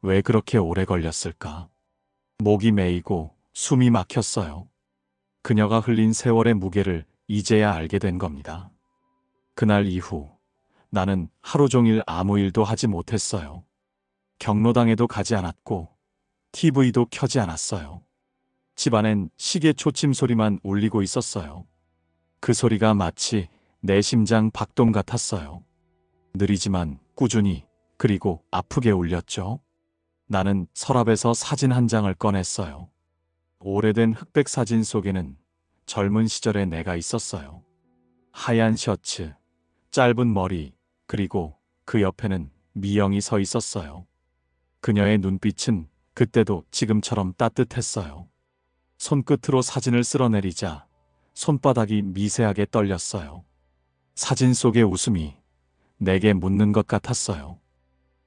Speaker 1: 왜 그렇게 오래 걸렸을까? 목이 메이고 숨이 막혔어요. 그녀가 흘린 세월의 무게를 이제야 알게 된 겁니다. 그날 이후 나는 하루 종일 아무 일도 하지 못했어요. 경로당에도 가지 않았고 TV도 켜지 않았어요. 집안엔 시계 초침 소리만 울리고 있었어요. 그 소리가 마치 내 심장 박동 같았어요. 느리지만 꾸준히 그리고 아프게 울렸죠. 나는 서랍에서 사진 한 장을 꺼냈어요. 오래된 흑백 사진 속에는 젊은 시절의 내가 있었어요. 하얀 셔츠, 짧은 머리, 그리고 그 옆에는 미영이 서 있었어요. 그녀의 눈빛은 그때도 지금처럼 따뜻했어요. 손끝으로 사진을 쓸어내리자 손바닥이 미세하게 떨렸어요. 사진 속의 웃음이 내게 묻는 것 같았어요.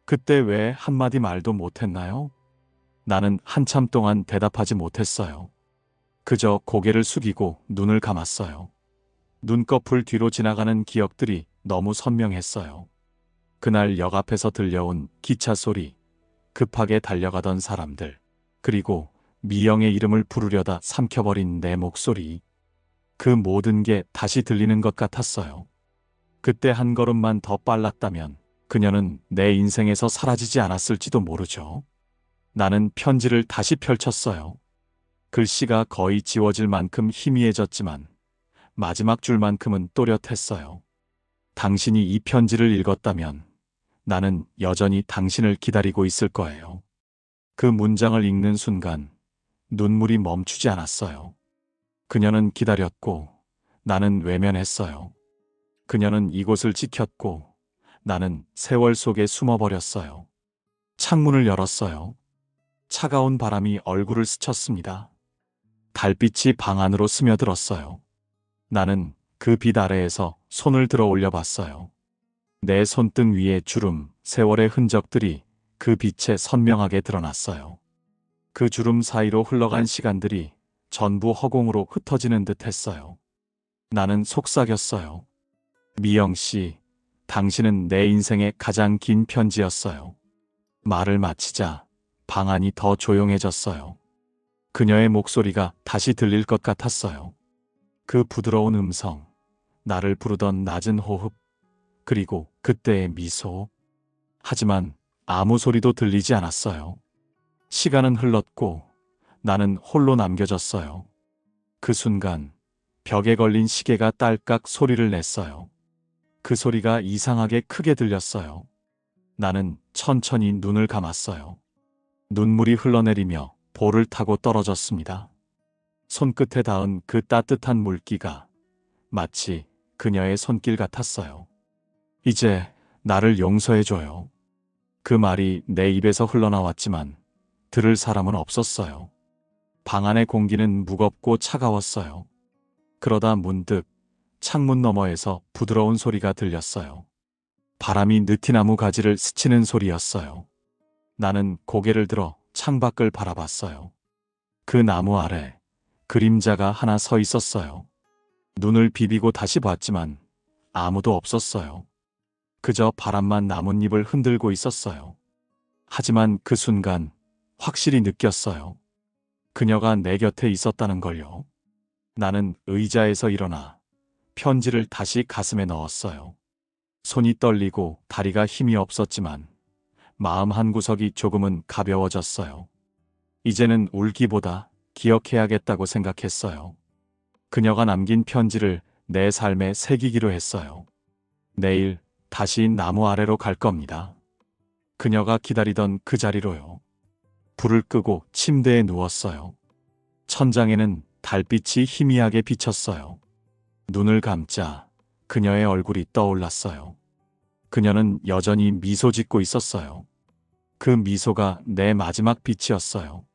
Speaker 1: 그때 왜 한마디 말도 못했나요? 나는 한참 동안 대답하지 못했어요. 그저 고개를 숙이고 눈을 감았어요. 눈꺼풀 뒤로 지나가는 기억들이 너무 선명했어요. 그날 역 앞에서 들려온 기차 소리, 급하게 달려가던 사람들, 그리고 미영의 이름을 부르려다 삼켜버린 내 목소리. 그 모든 게 다시 들리는 것 같았어요. 그때 한 걸음만 더 빨랐다면 그녀는 내 인생에서 사라지지 않았을지도 모르죠. 나는 편지를 다시 펼쳤어요. 글씨가 거의 지워질 만큼 희미해졌지만 마지막 줄만큼은 또렷했어요. 당신이 이 편지를 읽었다면 나는 여전히 당신을 기다리고 있을 거예요. 그 문장을 읽는 순간 눈물이 멈추지 않았어요. 그녀는 기다렸고 나는 외면했어요. 그녀는 이곳을 지켰고 나는 세월 속에 숨어버렸어요. 창문을 열었어요. 차가운 바람이 얼굴을 스쳤습니다. 달빛이 방 안으로 스며들었어요. 나는 그 빛 아래에서 손을 들어 올려봤어요. 내 손등 위에 주름, 세월의 흔적들이 그 빛에 선명하게 드러났어요. 그 주름 사이로 흘러간 시간들이 전부 허공으로 흩어지는 듯 했어요. 나는 속삭였어요. 미영 씨, 당신은 내 인생의 가장 긴 편지였어요. 말을 마치자 방 안이 더 조용해졌어요. 그녀의 목소리가 다시 들릴 것 같았어요. 그 부드러운 음성, 나를 부르던 낮은 호흡, 그리고 그때의 미소. 하지만 아무 소리도 들리지 않았어요. 시간은 흘렀고 나는 홀로 남겨졌어요. 그 순간 벽에 걸린 시계가 딸깍 소리를 냈어요. 그 소리가 이상하게 크게 들렸어요. 나는 천천히 눈을 감았어요. 눈물이 흘러내리며 볼을 타고 떨어졌습니다. 손끝에 닿은 그 따뜻한 물기가 마치 그녀의 손길 같았어요. 이제 나를 용서해줘요. 그 말이 내 입에서 흘러나왔지만 들을 사람은 없었어요. 방 안의 공기는 무겁고 차가웠어요. 그러다 문득 창문 너머에서 부드러운 소리가 들렸어요. 바람이 느티나무 가지를 스치는 소리였어요. 나는 고개를 들어 창밖을 바라봤어요. 그 나무 아래 그림자가 하나 서 있었어요. 눈을 비비고 다시 봤지만 아무도 없었어요. 그저 바람만 나뭇잎을 흔들고 있었어요. 하지만 그 순간 확실히 느꼈어요. 그녀가 내 곁에 있었다는 걸요. 나는 의자에서 일어나 편지를 다시 가슴에 넣었어요. 손이 떨리고 다리가 힘이 없었지만 마음 한구석이 조금은 가벼워졌어요. 이제는 울기보다 기억해야겠다고 생각했어요. 그녀가 남긴 편지를 내 삶에 새기기로 했어요. 내일 다시 나무 아래로 갈 겁니다. 그녀가 기다리던 그 자리로요. 불을 끄고 침대에 누웠어요. 천장에는 달빛이 희미하게 비쳤어요. 눈을 감자 그녀의 얼굴이 떠올랐어요. 그녀는 여전히 미소 짓고 있었어요. 그 미소가 내 마지막 빛이었어요.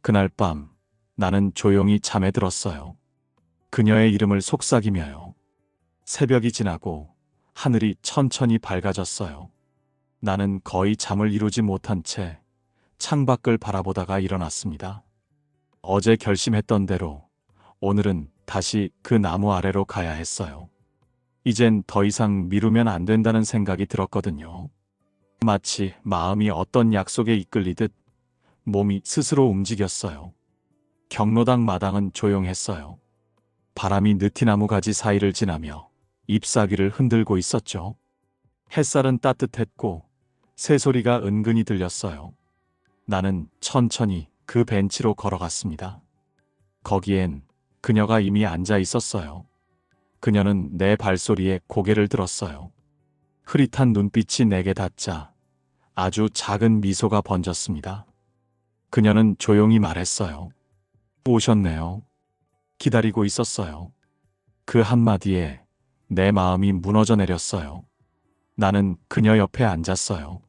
Speaker 1: 그날 밤 나는 조용히 잠에 들었어요. 그녀의 이름을 속삭이며요. 새벽이 지나고 하늘이 천천히 밝아졌어요. 나는 거의 잠을 이루지 못한 채 창밖을 바라보다가 일어났습니다. 어제 결심했던 대로 오늘은 다시 그 나무 아래로 가야 했어요. 이젠 더 이상 미루면 안 된다는 생각이 들었거든요. 마치 마음이 어떤 약속에 이끌리듯 몸이 스스로 움직였어요. 경로당 마당은 조용했어요. 바람이 느티나무 가지 사이를 지나며 잎사귀를 흔들고 있었죠. 햇살은 따뜻했고 새소리가 은근히 들렸어요. 나는 천천히 그 벤치로 걸어갔습니다. 거기엔 그녀가 이미 앉아 있었어요. 그녀는 내 발소리에 고개를 들었어요. 흐릿한 눈빛이 내게 닿자 아주 작은 미소가 번졌습니다. 그녀는 조용히 말했어요. 오셨네요. 기다리고 있었어요. 그 한마디에 내 마음이 무너져 내렸어요. 나는 그녀 옆에 앉았어요.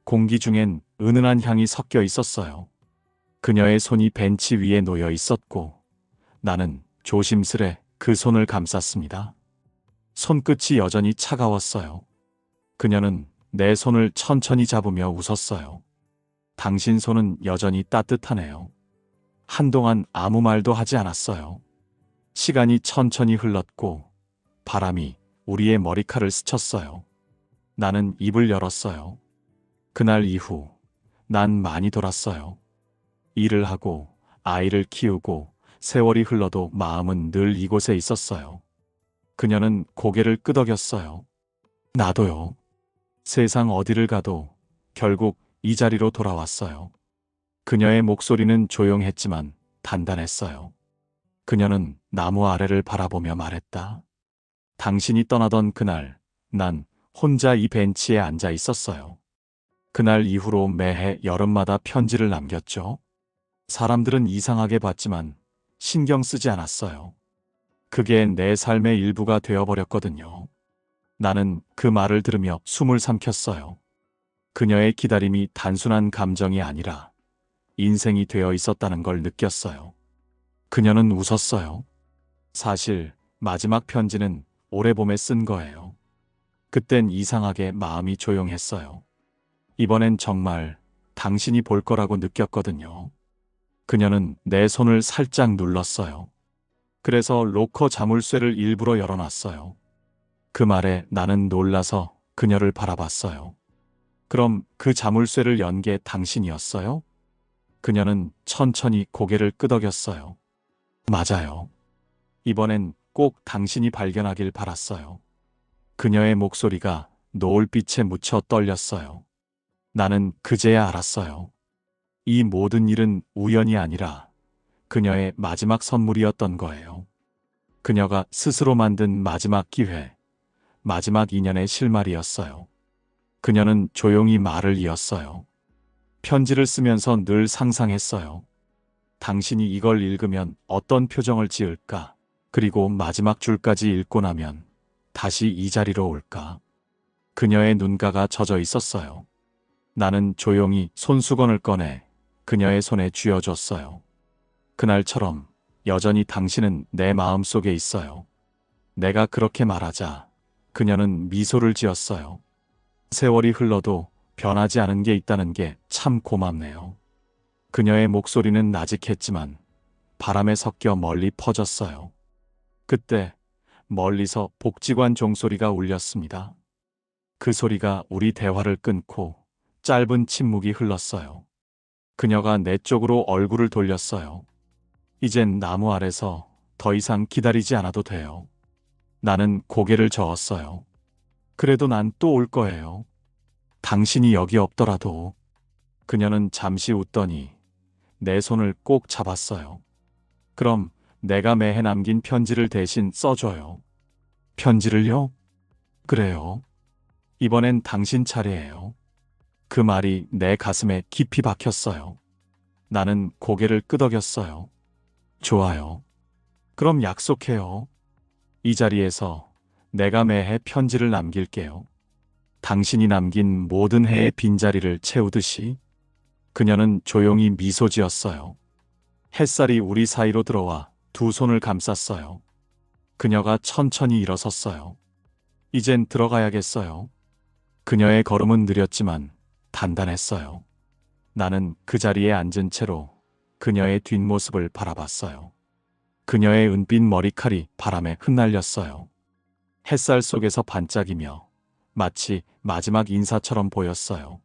Speaker 1: 공기 중엔 은은한 향이 섞여 있었어요. 그녀의 손이 벤치 위에 놓여 있었고 나는 조심스레 그 손을 감쌌습니다. 손끝이 여전히 차가웠어요. 그녀는 내 손을 천천히 잡으며 웃었어요. 당신 손은 여전히 따뜻하네요. 한동안 아무 말도 하지 않았어요. 시간이 천천히 흘렀고 바람이 우리의 머리칼을 스쳤어요. 나는 입을 열었어요. 그날 이후 난 많이 돌았어요. 일을 하고 아이를 키우고 세월이 흘러도 마음은 늘 이곳에 있었어요. 그녀는 고개를 끄덕였어요. 나도요. 세상 어디를 가도 결국 이 자리로 돌아왔어요. 그녀의 목소리는 조용했지만 단단했어요. 그녀는 나무 아래를 바라보며 말했다. 당신이 떠나던 그날, 난 혼자 이 벤치에 앉아 있었어요. 그날 이후로 매해 여름마다 편지를 남겼죠. 사람들은 이상하게 봤지만 신경 쓰지 않았어요. 그게 내 삶의 일부가 되어버렸거든요. 나는 그 말을 들으며 숨을 삼켰어요. 그녀의 기다림이 단순한 감정이 아니라 인생이 되어 있었다는 걸 느꼈어요. 그녀는 웃었어요. 사실 마지막 편지는 올해 봄에 쓴 거예요. 그땐 이상하게 마음이 조용했어요. 이번엔 정말 당신이 볼 거라고 느꼈거든요. 그녀는 내 손을 살짝 눌렀어요. 그래서 로커 자물쇠를 일부러 열어놨어요. 그 말에 나는 놀라서 그녀를 바라봤어요. 그럼 그 자물쇠를 연 게 당신이었어요? 그녀는 천천히 고개를 끄덕였어요. 맞아요. 이번엔 꼭 당신이 발견하길 바랐어요. 그녀의 목소리가 노을빛에 묻혀 떨렸어요. 나는 그제야 알았어요. 이 모든 일은 우연이 아니라 그녀의 마지막 선물이었던 거예요. 그녀가 스스로 만든 마지막 기회, 마지막 인연의 실마리였어요. 그녀는 조용히 말을 이었어요. 편지를 쓰면서 늘 상상했어요. 당신이 이걸 읽으면 어떤 표정을 지을까? 그리고 마지막 줄까지 읽고 나면 다시 이 자리로 올까? 그녀의 눈가가 젖어 있었어요. 나는 조용히 손수건을 꺼내 그녀의 손에 쥐어줬어요. 그날처럼 여전히 당신은 내 마음속에 있어요. 내가 그렇게 말하자 그녀는 미소를 지었어요. 세월이 흘러도 변하지 않은 게 있다는 게 참 고맙네요. 그녀의 목소리는 나직했지만 바람에 섞여 멀리 퍼졌어요. 그때 멀리서 복지관 종소리가 울렸습니다. 그 소리가 우리 대화를 끊고 짧은 침묵이 흘렀어요. 그녀가 내 쪽으로 얼굴을 돌렸어요. 이젠 나무 아래서 더 이상 기다리지 않아도 돼요. 나는 고개를 저었어요. 그래도 난 또 올 거예요. 당신이 여기 없더라도. 그녀는 잠시 웃더니 내 손을 꼭 잡았어요. 그럼 내가 매해 남긴 편지를 대신 써줘요. 편지를요? 그래요. 이번엔 당신 차례예요. 그 말이 내 가슴에 깊이 박혔어요. 나는 고개를 끄덕였어요. 좋아요. 그럼 약속해요. 이 자리에서 내가 매해 편지를 남길게요. 당신이 남긴 모든 해의 빈자리를 채우듯이. 그녀는 조용히 미소 지었어요. 햇살이 우리 사이로 들어와 두 손을 감쌌어요. 그녀가 천천히 일어섰어요. 이젠 들어가야겠어요. 그녀의 걸음은 느렸지만 단단했어요. 나는 그 자리에 앉은 채로 그녀의 뒷모습을 바라봤어요. 그녀의 은빛 머리칼이 바람에 흩날렸어요. 햇살 속에서 반짝이며 마치 마지막 인사처럼 보였어요.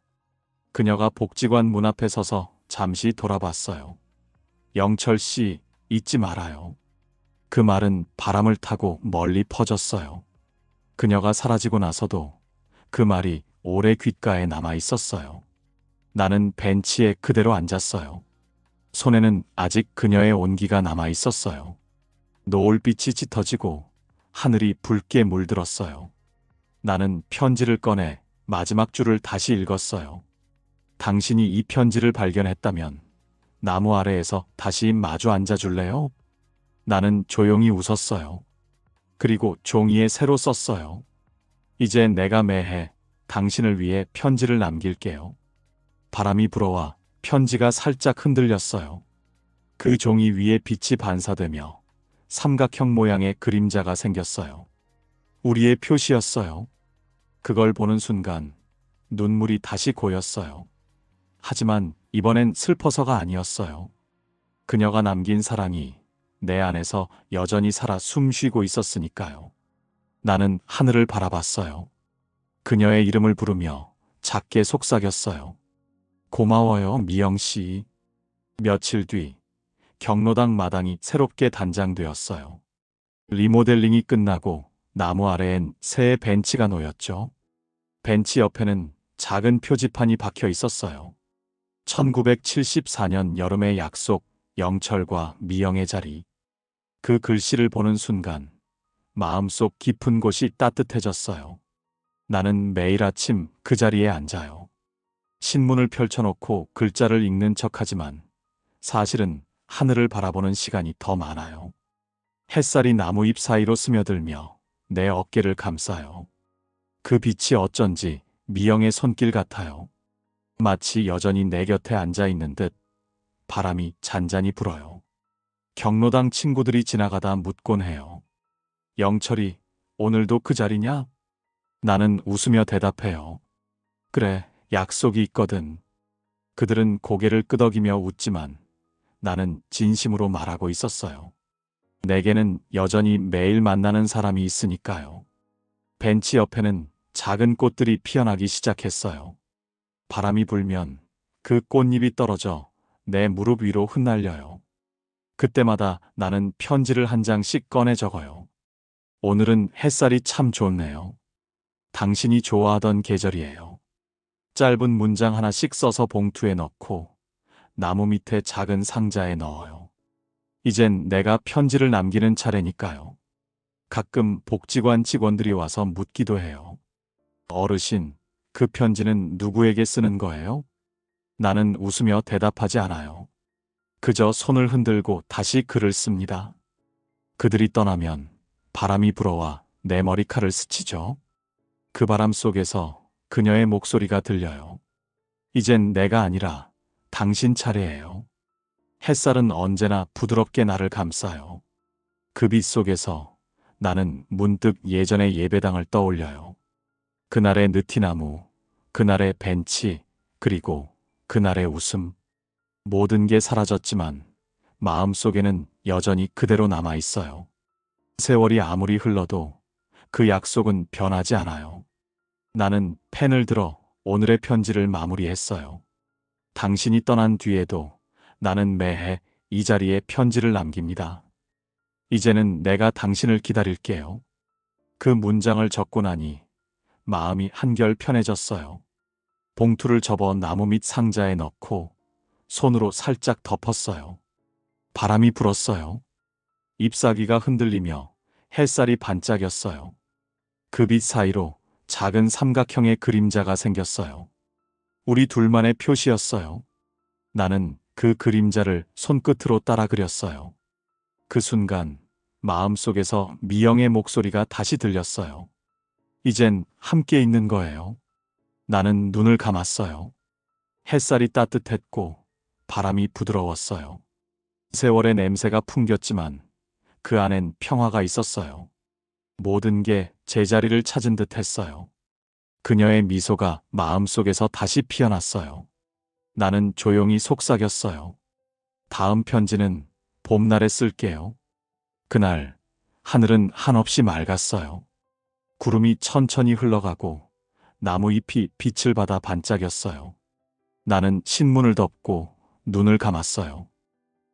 Speaker 1: 그녀가 복지관 문 앞에 서서 잠시 돌아봤어요. 영철 씨, 잊지 말아요. 그 말은 바람을 타고 멀리 퍼졌어요. 그녀가 사라지고 나서도 그 말이 오래 귓가에 남아 있었어요. 나는 벤치에 그대로 앉았어요. 손에는 아직 그녀의 온기가 남아 있었어요. 노을빛이 짙어지고 하늘이 붉게 물들었어요. 나는 편지를 꺼내 마지막 줄을 다시 읽었어요. 당신이 이 편지를 발견했다면 나무 아래에서 다시 마주 앉아줄래요? 나는 조용히 웃었어요. 그리고 종이에 새로 썼어요. 이제 내가 매해 당신을 위해 편지를 남길게요. 바람이 불어와 편지가 살짝 흔들렸어요. 그 종이 위에 빛이 반사되며 삼각형 모양의 그림자가 생겼어요. 우리의 표시였어요. 그걸 보는 순간 눈물이 다시 고였어요. 하지만 이번엔 슬퍼서가 아니었어요. 그녀가 남긴 사랑이 내 안에서 여전히 살아 숨쉬고 있었으니까요. 나는 하늘을 바라봤어요. 그녀의 이름을 부르며 작게 속삭였어요. 고마워요, 미영 씨. 며칠 뒤 경로당 마당이 새롭게 단장되었어요. 리모델링이 끝나고 나무 아래엔 새 벤치가 놓였죠. 벤치 옆에는 작은 표지판이 박혀 있었어요. 1974년 여름의 약속, 영철과 미영의 자리. 그 글씨를 보는 순간 마음속 깊은 곳이 따뜻해졌어요. 나는 매일 아침 그 자리에 앉아요. 신문을 펼쳐놓고 글자를 읽는 척하지만 사실은 하늘을 바라보는 시간이 더 많아요. 햇살이 나무 잎 사이로 스며들며 내 어깨를 감싸요. 그 빛이 어쩐지 미영의 손길 같아요. 마치 여전히 내 곁에 앉아 있는 듯. 바람이 잔잔히 불어요. 경로당 친구들이 지나가다 묻곤 해요. 영철이 오늘도 그 자리냐? 나는 웃으며 대답해요. 그래, 약속이 있거든. 그들은 고개를 끄덕이며 웃지만 나는 진심으로 말하고 있었어요. 내게는 여전히 매일 만나는 사람이 있으니까요. 벤치 옆에는 작은 꽃들이 피어나기 시작했어요. 바람이 불면 그 꽃잎이 떨어져 내 무릎 위로 흩날려요. 그때마다 나는 편지를 한 장씩 꺼내 적어요. 오늘은 햇살이 참 좋네요. 당신이 좋아하던 계절이에요. 짧은 문장 하나씩 써서 봉투에 넣고 나무 밑에 작은 상자에 넣어요. 이젠 내가 편지를 남기는 차례니까요. 가끔 복지관 직원들이 와서 묻기도 해요. 어르신, 그 편지는 누구에게 쓰는 거예요? 나는 웃으며 대답하지 않아요. 그저 손을 흔들고 다시 글을 씁니다. 그들이 떠나면 바람이 불어와 내 머리칼을 스치죠. 그 바람 속에서 그녀의 목소리가 들려요. 이젠 내가 아니라 당신 차례예요. 햇살은 언제나 부드럽게 나를 감싸요. 그 빛 속에서 나는 문득 예전의 예배당을 떠올려요. 그날의 느티나무, 그날의 벤치, 그리고 그날의 웃음. 모든 게 사라졌지만 마음속에는 여전히 그대로 남아 있어요. 세월이 아무리 흘러도 그 약속은 변하지 않아요. 나는 펜을 들어 오늘의 편지를 마무리했어요. 당신이 떠난 뒤에도 나는 매해 이 자리에 편지를 남깁니다. 이제는 내가 당신을 기다릴게요. 그 문장을 적고 나니 마음이 한결 편해졌어요. 봉투를 접어 나무 밑 상자에 넣고 손으로 살짝 덮었어요. 바람이 불었어요. 잎사귀가 흔들리며 햇살이 반짝였어요. 그 빛 사이로 작은 삼각형의 그림자가 생겼어요. 우리 둘만의 표시였어요. 나는 그 그림자를 손끝으로 따라 그렸어요. 그 순간 마음속에서 미영의 목소리가 다시 들렸어요. 이젠 함께 있는 거예요. 나는 눈을 감았어요. 햇살이 따뜻했고 바람이 부드러웠어요. 세월의 냄새가 풍겼지만 그 안엔 평화가 있었어요. 모든 게 제자리를 찾은 듯 했어요. 그녀의 미소가 마음속에서 다시 피어났어요. 나는 조용히 속삭였어요. 다음 편지는 봄날에 쓸게요. 그날 하늘은 한없이 맑았어요. 구름이 천천히 흘러가고 나무 잎이 빛을 받아 반짝였어요. 나는 신문을 덮고 눈을 감았어요.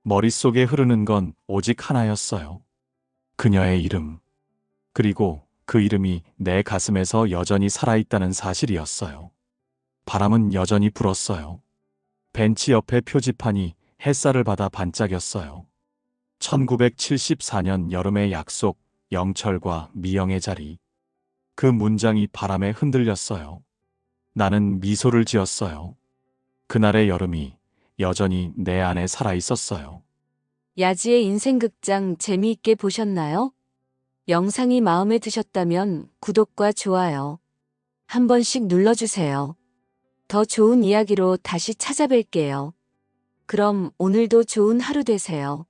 Speaker 1: 머릿속에 흐르는 건 오직 하나였어요. 그녀의 이름. 그리고 그 이름이 내 가슴에서 여전히 살아있다는 사실이었어요. 바람은 여전히 불었어요. 벤치 옆에 표지판이 햇살을 받아 반짝였어요. 1974년 여름의 약속, 영철과 미영의 자리. 그 문장이 바람에 흔들렸어요. 나는 미소를 지었어요. 그날의 여름이 여전히 내 안에 살아 있었어요.
Speaker 2: 야지의 인생극장 재미있게 보셨나요? 영상이 마음에 드셨다면 구독과 좋아요 한 번씩 눌러주세요. 더 좋은 이야기로 다시 찾아뵐게요. 그럼 오늘도 좋은 하루 되세요.